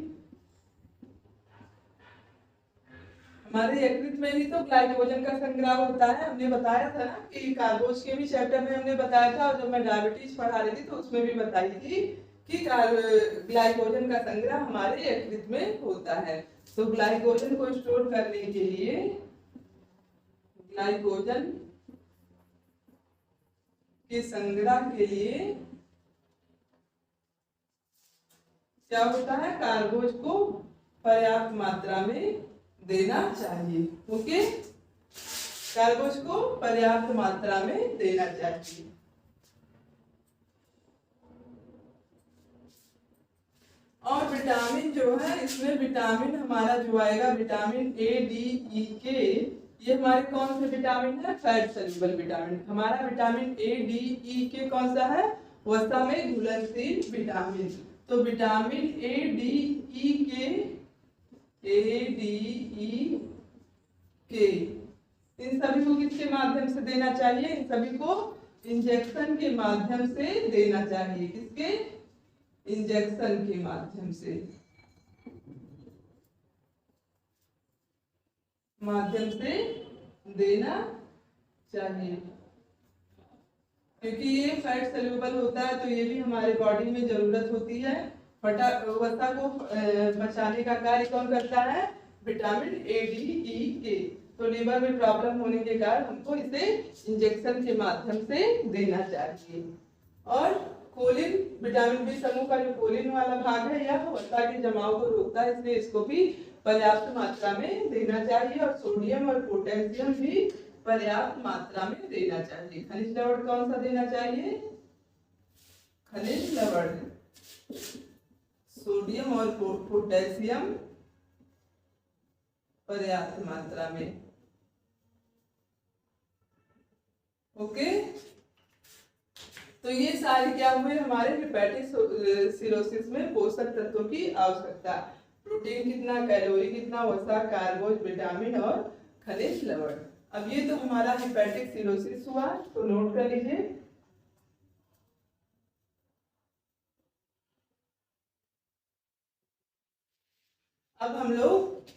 हमारे यकृत में ही तो ग्लाइकोजन का संग्रह होता है। हमने बताया था ना कि कार्बोज के भी चैप्टर में हमने बताया था, और जब मैं डायबिटीज पढ़ा रही थी तो उसमें भी बताई थी कि ग्लाइकोजन का संग्रह हमारे यकृत में होता है। तो ग्लाइकोजन को स्टोर करने के लिए, ग्लाइकोजन के संग्रह के लिए क्या होता है, कार्बोज को पर्याप्त मात्रा में देना चाहिए। ओके, कार्बोज को पर्याप्त मात्रा में देना चाहिए। और विटामिन जो है, इसमें विटामिन हमारा जो आएगा विटामिन ए, डी, ई, के, ये हमारे कौन से विटामिन है, फैट सॉल्युबल विटामिन। हमारा विटामिन ए, डी, ई, के कौन सा है, वसा में घुलनशील विटामिन। तो विटामिन ए, डी, ई, के, ए, डी, ई, के, इन सभी को किसके माध्यम से देना चाहिए, इन सभी को इंजेक्शन के माध्यम से देना चाहिए। किसके, इंजेक्शन के माध्यम से देना चाहिए, क्योंकि ये फैट सॉल्युबल होता है, तो ये भी हमारे बॉडी में जरूरत होती है। वसा को बचाने का कार्य कौन करता है, विटामिन ए, डी, ई, के। तो लीवर में प्रॉब्लम होने के कारण हमको इसे इंजेक्शन के माध्यम से देना चाहिए। और कोलिन, विटामिन बी समूह का जो कोलिन वाला भाग है, यह वसा के जमाव को रोकता है, इसलिए इसको भी पर्याप्त मात्रा में देना चाहिए। और सोडियम और पोटेशियम भी पर्याप्त मात्रा में देना चाहिए। खनिज लवण कौन सा देना चाहिए, खनिज लवण, सोडियम और पोटेशियम पर्याप्त मात्रा में। ओके, तो ये सारे क्या हुए हमारे हेपेटिक सिरोसिस में पोषक तत्वों की आवश्यकता। प्रोटीन कितना, कैलोरी कितना, वसा, कार्बोज, विटामिन और खनिज लवण। अब ये तो हमारा हेपेटिक सिरोसिस हुआ, तो नोट कर लीजिए। अब हम लोग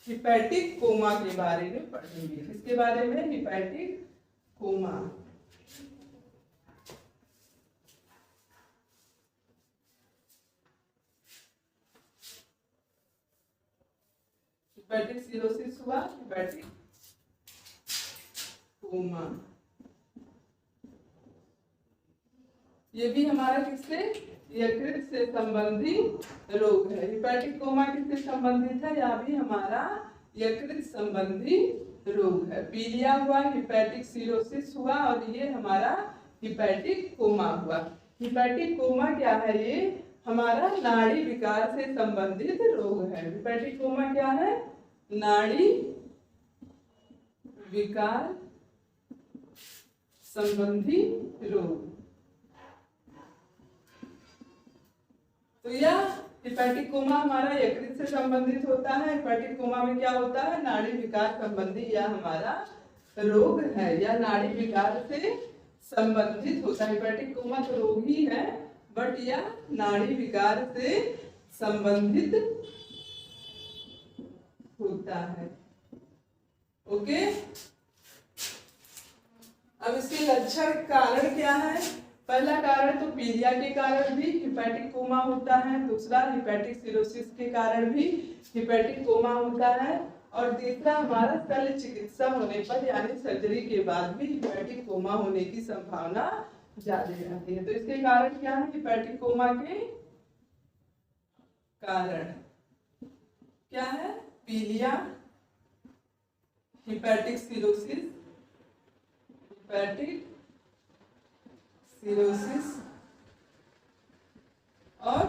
हेपेटिक कोमा के बारे में पढ़ेंगे। किसके बारे में, हेपेटिक कोमा। हेपेटिक सिरोसिस हुआ, हेपेटिक कोमा, ये भी हमारा किससे, यकृत से संबंधी रोग है। हेपेटिक कोमा किससे संबंधित है, यह भी हमारा यकृत संबंधी रोग है। पीलिया हुआ, हेपेटिक सिरोसिस हुआ, और ये हमारा हेपेटिक कोमा हुआ। हेपेटिक कोमा क्या है, ये हमारा नाड़ी विकार से संबंधित रोग है। हेपेटिक कोमा क्या है, नाड़ी विकार संबंधी रोग। तो यह हेपेटिक कोमा हमारा यकृत से संबंधित होता है। हेपेटिक कोमा में क्या होता है, नाड़ी विकार संबंधी यह हमारा रोग है, या नाड़ी विकार से संबंधित होता है। हेपेटिक कोमा तो रोग ही है, बट यह नाड़ी विकार से संबंधित होता है। ओके, अब इसके लक्षण कारण क्या है। पहला कारण तो पीलिया के कारण भी हेपेटिक कोमा होता है। दूसरा, हेपेटिक सिरोसिस के कारण भी हेपेटिक कोमा होता है। और तीसरा, हमारा शल्य चिकित्सा होने पर यानी सर्जरी के बाद भी हेपेटिक कोमा होने की संभावना ज्यादा रहती है। तो इसके कारण क्या है, हेपेटिक कोमा के कारण क्या है, पीलिया, हेपेटिक सिरोसिस, हेपेटिक सिरोसिस, और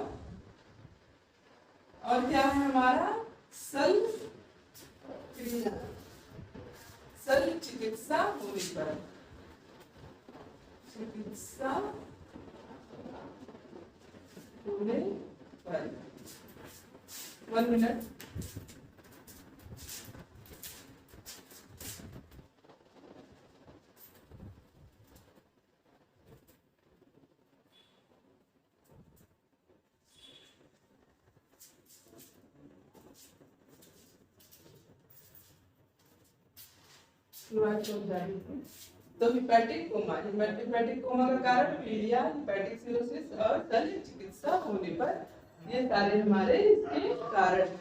क्या है हमारा, शल्य चिकित्सा होने पर, चिकित्सा होने पर। 1 मिनट। तो हेपेटिक कोमा, हेपेटिक कोमा का कारण पीलिया, हेपेटिक सिरोसिस और शल्य चिकित्सा होने पर, ये सारे हमारे इसके कारण हैं।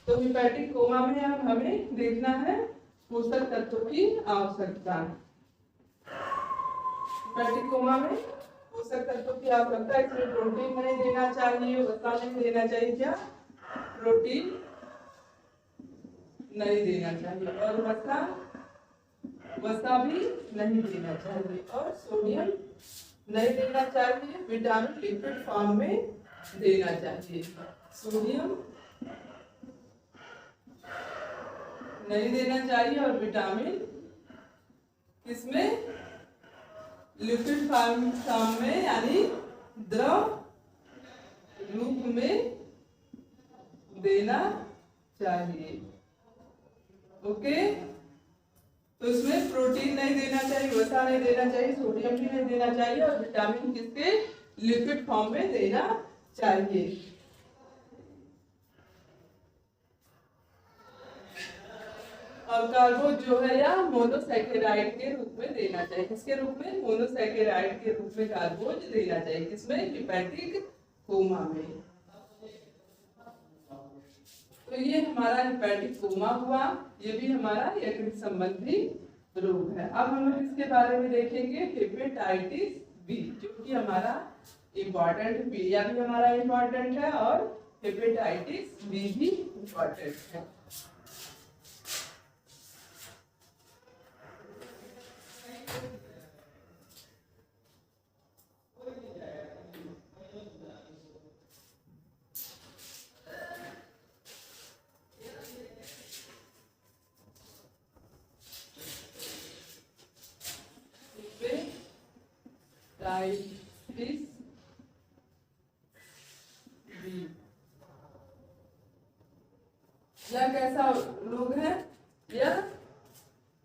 तो हेपेटिक कोमा में अब हमें देखना है पोषक तत्वों की आवश्यकता। हेपेटिक कोमा में पोषक तत्वों की आवश्यकता, इसमें प्रोटीन नहीं देना चाहिए, वसा नहीं देना चाहिए, क्या प्रोटीन नहीं देना चाहिए और वसा भी नहीं देना चाहिए और सोडियम नहीं देना चाहिए, विटामिन लिक्विड फॉर्म में देना चाहिए। सोडियम नहीं देना चाहिए और विटामिन किसमें, लिक्विड फॉर्म में यानी द्रव रूप में देना चाहिए। ओके, तो इसमें प्रोटीन नहीं देना चाहिए, वसा नहीं देना चाहिए, सोडियम भी नहीं देना चाहिए और विटामिन किसके, लिक्विड फॉर्म में देना चाहिए। और कार्बो जो है या मोनोसैकेराइड के रूप में देना चाहिए, किसके रूप में, मोनोसैकेराइड के रूप में कार्बोज देना चाहिए, किसमें, हेपेटिक कोमा में। तो ये हमारा हेपेटिक कोमा हुआ, ये भी हमारा यकृत संबंधी रोग है। अब हम लोग इसके बारे में देखेंगे हेपेटाइटिस बी, जो कि हमारा इम्पोर्टेंट, पीलिया भी हमारा इम्पोर्टेंट है और हेपेटाइटिस बी भी इम्पोर्टेंट है। हेपेटाइटिस बी यह कैसा रोग है, यह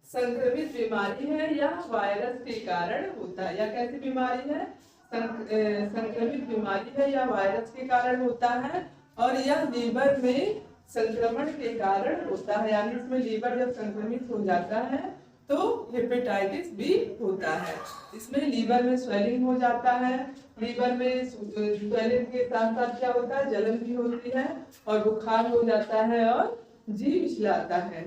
संक्रमित बीमारी है या वायरस के कारण होता है। यह कैसी बीमारी है, संक्रमित बीमारी है या वायरस के कारण होता है और यह लीवर में संक्रमण के कारण होता है, यानी इसमें लीवर जब संक्रमित हो जाता है तो हेपेटाइटिस बी होता है। इसमें लीवर में स्वेलिंग हो जाता है, लीवर में स्वेलिंग के साथ साथ क्या होता है, जलन भी होती है और बुखार हो जाता है और जी मिचलाता है।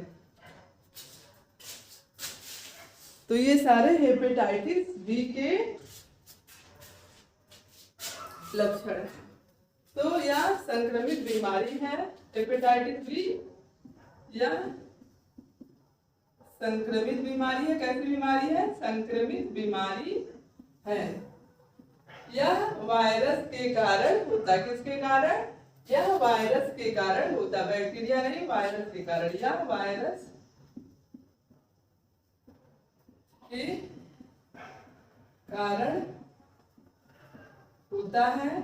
तो ये सारे हेपेटाइटिस बी के लक्षण हैं। तो यह संक्रमित बीमारी है, हेपेटाइटिस बी यह संक्रमित बीमारी है। कैसी बीमारी है, संक्रमित बीमारी है। यह वायरस के कारण होता, किसके कारण, यह वायरस के कारण होता, बैक्टीरिया नहीं, वायरस के कारण। यह वायरस के कारण होता है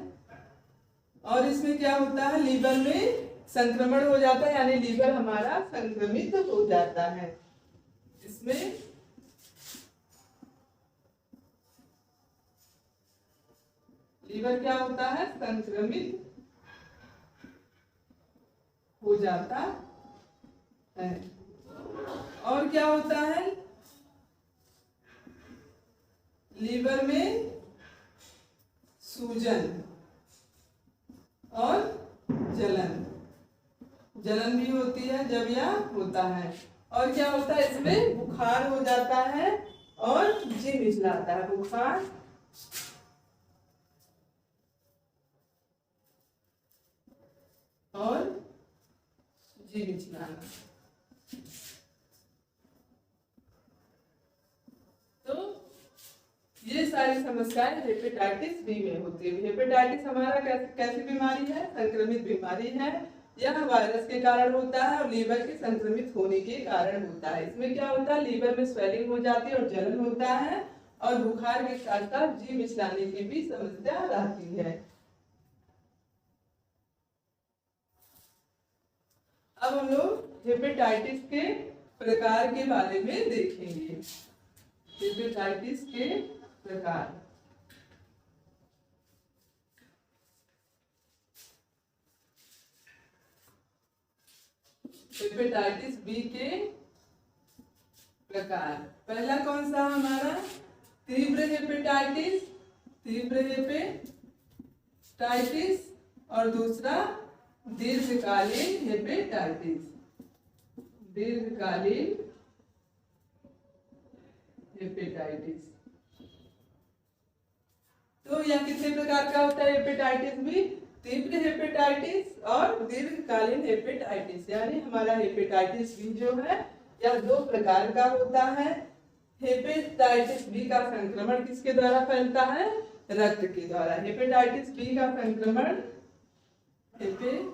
और इसमें क्या होता है, लीवर में संक्रमण हो जाता है, यानी लीवर हमारा संक्रमित हो जाता है। इसमें लीवर क्या होता है, संक्रमित हो जाता है। और क्या होता है, लीवर में सूजन और जलन भी होती है जब यह होता है। और क्या होता है, इसमें बुखार हो जाता है और जी मिचलाता है, बुखार और जी मिचलाना। तो ये सारी समस्याएं हेपेटाइटिस बी में होती है। हेपेटाइटिस हमारा कैसी बीमारी है, संक्रमित बीमारी है। यह वायरस के कारण होता है और लीवर के संक्रमित होने के कारण होता है। इसमें क्या होता है, लीवर में स्वेलिंग हो जाती है और जलन होता है और बुखार के साथ साथ जी मिचलाने की भी समस्या रहती है। अब हम लोग हेपेटाइटिस के प्रकार के बारे में देखेंगे। हेपेटाइटिस के प्रकार, हेपेटाइटिस बी के प्रकार। पहला कौन सा हमारा, तीव्र हेपेटाइटिस, तीव्र हेपेटाइटिस और दूसरा दीर्घकालीन हेपेटाइटिस, दीर्घकालीन हेपेटाइटिस। तो यह कितने प्रकार का होता है हेपेटाइटिस बी? तीव्र हेपेटाइटिस और दीर्घकालीन हेपेटाइटिस। यानी हमारा हेपेटाइटिस बी जो है यह 2 प्रकार का होता है। हेपेटाइटिस बी का संक्रमण किसके द्वारा फैलता है? रक्त के द्वारा। हेपेटाइटिस बी का संक्रमण हेपेटाइटिस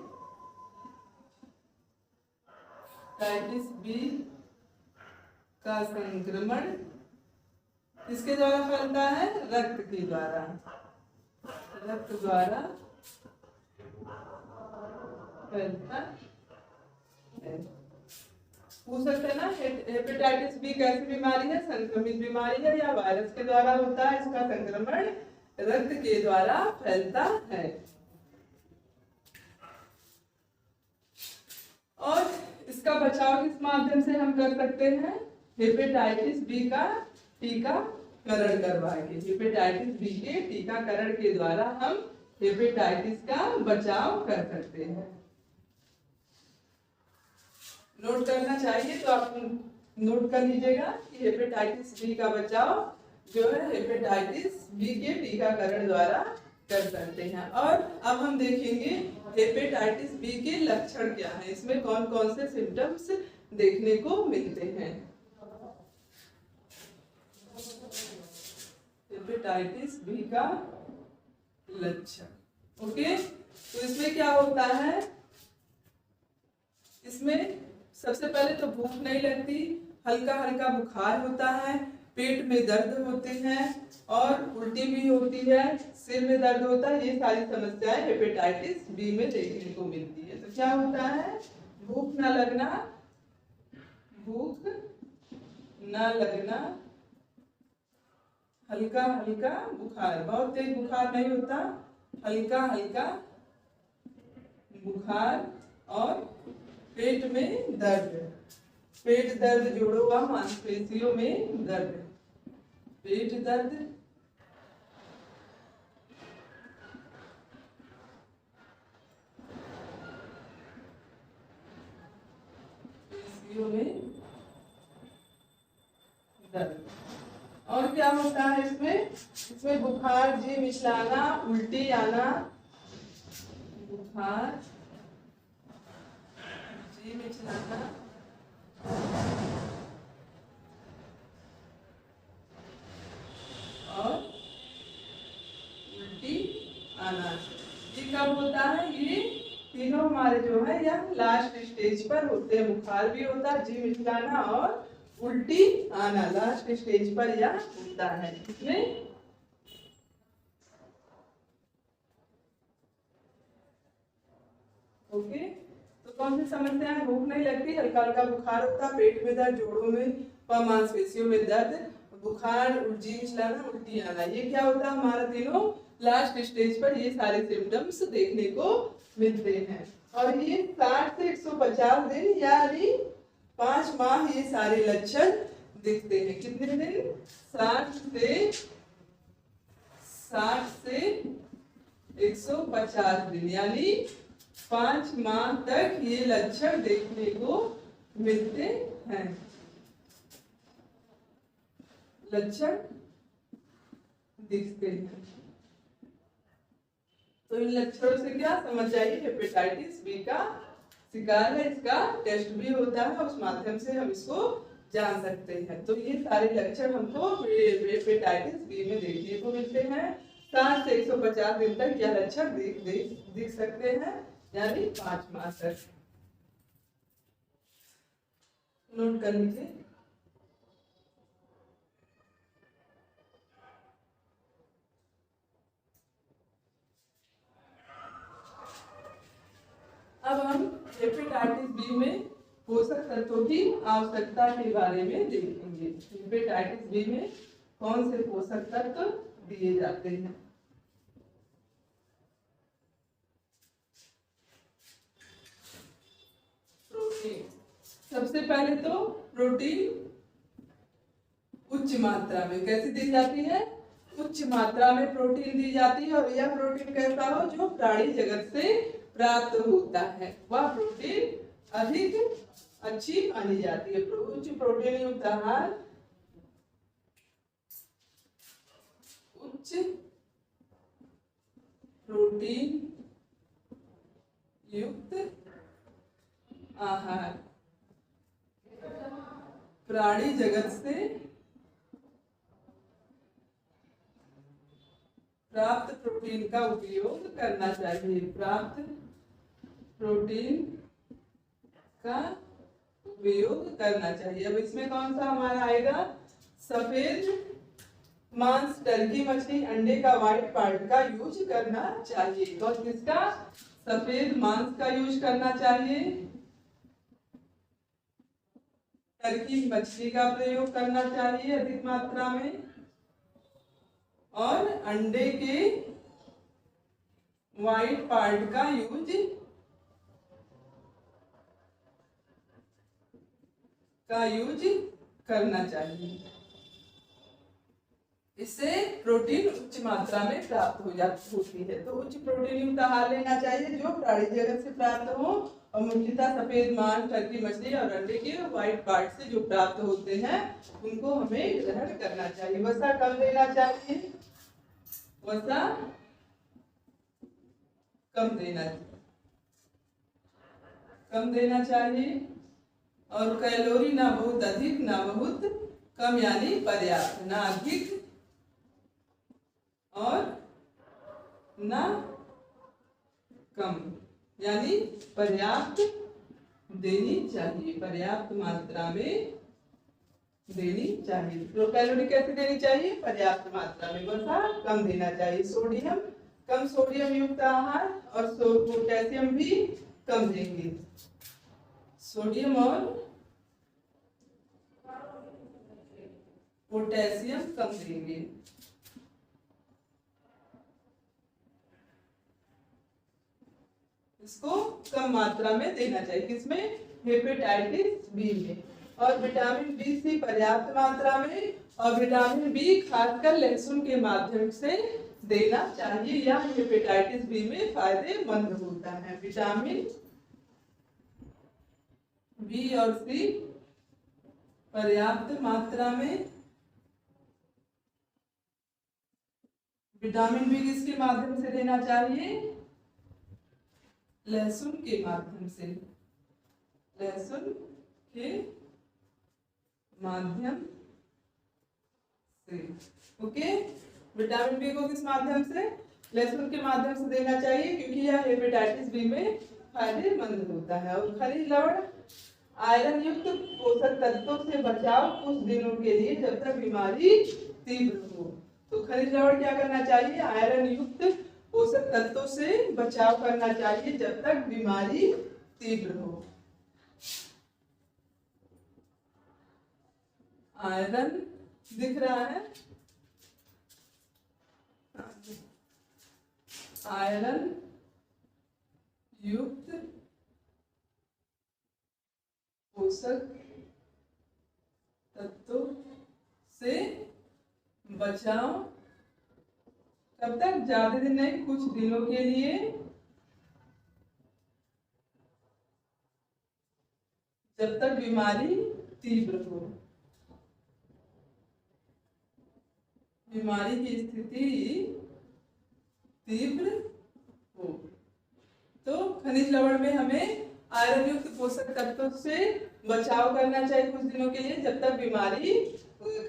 बी का संक्रमण किसके द्वारा फैलता है? रक्त के द्वारा। रक्त द्वारा फैलता है। पूछ सकते हैं ना हेपेटाइटिस बी कैसी बीमारी है? संक्रमित बीमारी है या वायरस के द्वारा होता है? इसका संक्रमण रक्त के द्वारा फैलता है। और इसका बचाव किस माध्यम से हम कर सकते हैं? हेपेटाइटिस बी का टीकाकरण करवा के। हेपेटाइटिस बी के टीकाकरण के द्वारा हम हेपेटाइटिस का बचाव कर सकते हैं। नोट करना चाहिए तो आप नोट कर लीजिएगा कि हेपेटाइटिस बी का बचाव जो है हेपेटाइटिस बी के टीकाकरण द्वारा कर सकते हैं। और अब हम देखेंगे हेपेटाइटिस बी के लक्षण क्या है, इसमें कौन कौन से सिम्टम्स देखने को मिलते हैं। हेपेटाइटिस बी का लक्षण। ओके, तो इसमें क्या होता है? इसमें सबसे पहले तो भूख नहीं लगती, हल्का हल्का बुखार होता है, पेट में दर्द होते हैं और उल्टी भी होती है, सिर में दर्द होता है। ये सारी समस्याएं हेपेटाइटिस बी में देखने को मिलती है। तो क्या होता है? भूख ना लगना, हल्का हल्का बुखार, बहुत तेज बुखार नहीं होता, हल्का हल्का बुखार और पेट में दर्द, पेट दर्द, जोड़ों व मांसपेशियों में दर्द, पेट दर्द, पेशियों में दर्द। और क्या होता है इसमें बुखार, जी मिचलाना, उल्टी आना, बुखार, जी मिचलाना और उल्टी आना। ये कब होता है? ये तीनों हमारे जो है यह लास्ट स्टेज पर होते हैं। बुखार भी होता है, जी मिचलाना और उल्टी आना लास्ट स्टेज पर यह होता है। इसमें ओके, तो कौन सी समस्या है? भूख नहीं लगती, हल्का हल्का बुखार होता, पेट में दर्द, जोड़ों में व मांसपेशियों में दर्द, बुखार, जी मिचलाना, उल्टी आना। ये क्या होता है? हमारा तीनों लास्ट स्टेज पर ये सारे सिम्टम्स देखने को मिलते हैं। और ये 60 से 150 दिन यानी 5 माह ये सारे लक्षण दिखते हैं। कितने दिन? 60 से 150 दिन यानी 5 माह तक ये लक्षण देखने को मिलते हैं। लक्षण दिखते हैं। तो इन लक्षणों से क्या समझ जाइए? हेपेटाइटिस बी का शिकार है। इसका टेस्ट भी होता है, उस माध्यम से हम इसको जान सकते हैं। तो ये सारे लक्षण हमको हेपेटाइटिस बी में देखने को मिलते हैं। 60 से 150 दिन तक यह लक्षण दिख सकते हैं, यानी 5 माह तक। नोट कर लीजिए। अब हम हेपेटाइटिस बी में पोषक तत्वों की आवश्यकता के बारे में देखेंगे। हेपेटाइटिस बी में कौन से पोषक तत्व दिए जाते हैं। प्रोटीन, सबसे पहले तो प्रोटीन उच्च मात्रा में कैसे दी जाती है? उच्च मात्रा में प्रोटीन दी जाती है। और यह प्रोटीन कैसा हो? जो प्राणी जगत से प्राप्त होता है, वह प्रोटीन अधिक अच्छी मानी जाती है। उच्च प्रोटीन युक्त आहार, उच्च प्रोटीन युक्त आहार प्राणी जगत से प्राप्त प्रोटीन का उपयोग करना चाहिए। प्राप्त प्रोटीन का उपयोग करना चाहिए। अब इसमें कौन सा हमारा आएगा? सफेद मांस, टर्की, मछली, अंडे का व्हाइट पार्ट का यूज करना चाहिए। तो किसका? सफेद मांस का यूज करना चाहिए, टर्की मछली का प्रयोग करना चाहिए अधिक मात्रा में, और अंडे के व्हाइट पार्ट का यूज करना चाहिए। इससे प्रोटीन उच्च मात्रा में प्राप्त होती है। तो उच्च प्रोटीन युक्त आहार लेना चाहिए जो प्राणी जगत से प्राप्त हो, और मुख्यतः सफेद मांस, टर्की मछली और अंडे के व्हाइट पार्ट से जो प्राप्त होते हैं उनको हमें ग्रहण करना चाहिए। वसा कम देना चाहिए, वसा कम देना चाहिए, और कैलोरी ना बहुत अधिक ना बहुत कम, यानी पर्याप्त, ना अधिक और ना कम, यानी पर्याप्त देनी चाहिए, पर्याप्त मात्रा में देनी चाहिए। तो कैलोरी कैसे देनी चाहिए? पर्याप्त मात्रा में। वसा कम देना चाहिए। सोडियम, कम सोडियम युक्त आहार, और पोटेशियम भी कम देंगे। सोडियम और पोटेशियम कम देंगे। इसको कम मात्रा में देना चाहिए। किसमें? हेपेटाइटिस बी में। और विटामिन बी सी पर्याप्त मात्रा में, और विटामिन बी खासकर लहसुन के माध्यम से देना चाहिए, या हेपेटाइटिस बी में फायदेमंद होता है। विटामिन बी और सी पर्याप्त मात्रा में। विटामिन बी किसके माध्यम से देना चाहिए? लहसुन के माध्यम से, लहसुन के माध्यम से। ओके, विटामिन बी को किस माध्यम से? लहसुन के माध्यम से देना चाहिए, क्योंकि यह हेपेटाइटिस बी में फायदेमंद होता है। और खनिज लवण आयरन युक्त पोषक तत्वों से बचाव कुछ दिनों के लिए, जब तक बीमारी तीव्र हो। तो खनिज लवण क्या करना चाहिए? आयरन युक्त पोषक तत्वों से बचाव करना चाहिए जब तक बीमारी तीव्र हो। आयरन दिख रहा है? आयरन युक्त पोषक तत्वों से बचाव कब तक? ज्यादा दिन नहीं, कुछ दिनों के लिए, जब तक बीमारी तीव्र हो, बीमारी की स्थिति तीव्र हो। तो खनिज लवण में हमें आयरन युक्त पोषक तत्वों से बचाव करना चाहिए कुछ दिनों के लिए, जब तक बीमारी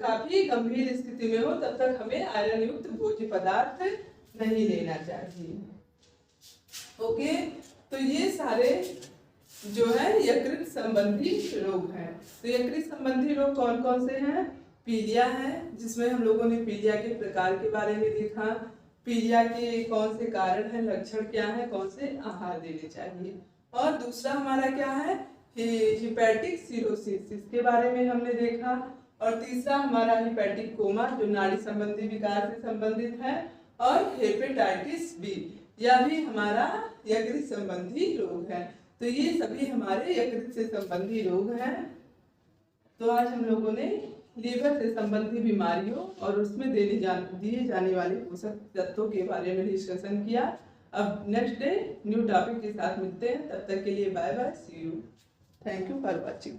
काफी गंभीर स्थिति में हो तब तक हमें आयरन युक्त भोज्य पदार्थ नहीं लेना चाहिए। ओके, तो ये सारे जो है यकृत संबंधी रोग हैं। तो यकृत संबंधी रोग कौन कौन से हैं? पीलिया है, जिसमें हम लोगों ने पीलिया के प्रकार के बारे में देखा, पीलिया के कौन से कारण है, लक्षण क्या है, कौन से आहार देने चाहिए। और दूसरा हमारा क्या है? हिपैटिक सिरोसिस, इसके बारे में हमने देखा। और तीसरा हमारा हिपैटिक कोमा, जो नाड़ी संबंधी विकार से संबंधित है। और हेपेटाइटिस बी, यह भी हमारा यकृत संबंधी रोग है। तो ये सभी हमारे यकृत से संबंधी रोग हैं। तो आज हम लोगों ने लीवर से संबंधी बीमारियों और उसमें दिए जाने वाले पोषक तत्वों के बारे में डिस्कशन किया। अब नेक्स्ट डे न्यू टॉपिक के साथ मिलते हैं। तब तक के लिए bye bye, see you, thank you for watching.